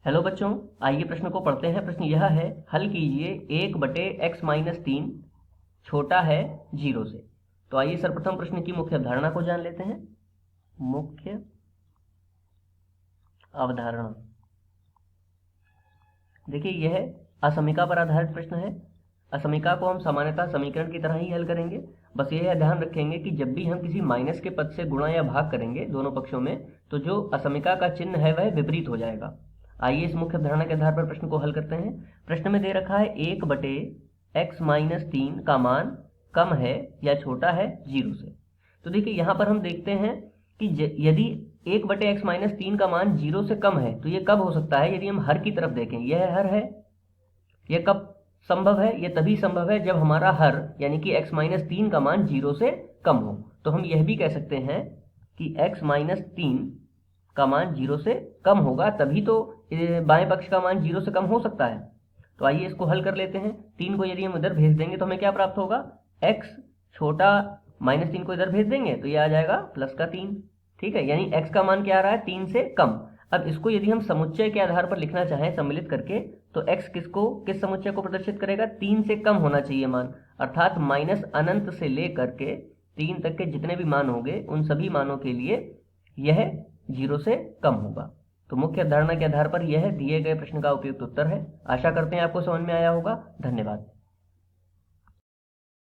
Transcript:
Hello बच्चों, आइए प्रश्न को पढ़ते हैं। प्रश्न यह है, हल कीजिए 1/x-3 छोटा है 0 से। तो आइए सर्वप्रथम प्रश्न की मुख्य अवधारणा को जान लेते हैं। मुख्य अवधारणा देखिए, यह असमीका पर आधारित प्रश्न है। असमीका को हम सामान्यतः समीकरण की तरह ही हल करेंगे। बस यह ध्यान रखेंगे कि जब भी हम किसी माइनस के पद से गुणा या भाग करेंगे दोनों पक्षों में, तो जो असमीका का चिन्ह है वह विपरीत हो जाएगा। आइए इस मुख्य अवधारणा के आधार पर प्रश्न को हल करते हैं। प्रश्न में दे रखा है 1/x-3 का मान कम है या छोटा है 0 से। तो देखिए यहाँ पर हम देखते हैं कि यदि 1/x-3 का मान 0 से कम है तो ये कब हो सकता है। यदि हम हर की तरफ देखें, यह हर है, यह कब संभव है? यह तभी संभव है जब हमारा हर यानी कि x-3 का मान 0 से कम हो। तो हम यह भी कह सकते हैं कि x-3 का मान 0 से कम होगा, तभी तो बाएं पक्ष का मान 0 से कम हो सकता है। तो आइए इसको हल कर लेते हैं। 3 को यदि हम इधर भेज देंगे तो हमें क्या प्राप्त होगा? x छोटा -3 को इधर भेज देंगे तो ये आ जाएगा +3। ठीक है, यानी x का मान क्या आ रहा है? 3 से कम। अब इसको यदि हम समुच्चय के आधार पर लिखना चाहें सम्मिलित करके, तो x किस समुच्चय को प्रदर्शित करेगा? 3 से कम होना चाहिए मान, अर्थात -अनंत से लेकर के 3 तक के जितने भी मान होंगे उन सभी मानों के लिए यह 0 से कम होगा। तो मुख्य अवधारणा के आधार पर यह दिए गए प्रश्न का उपयुक्त उत्तर है। आशा करते हैं आपको समझ में आया होगा। धन्यवाद।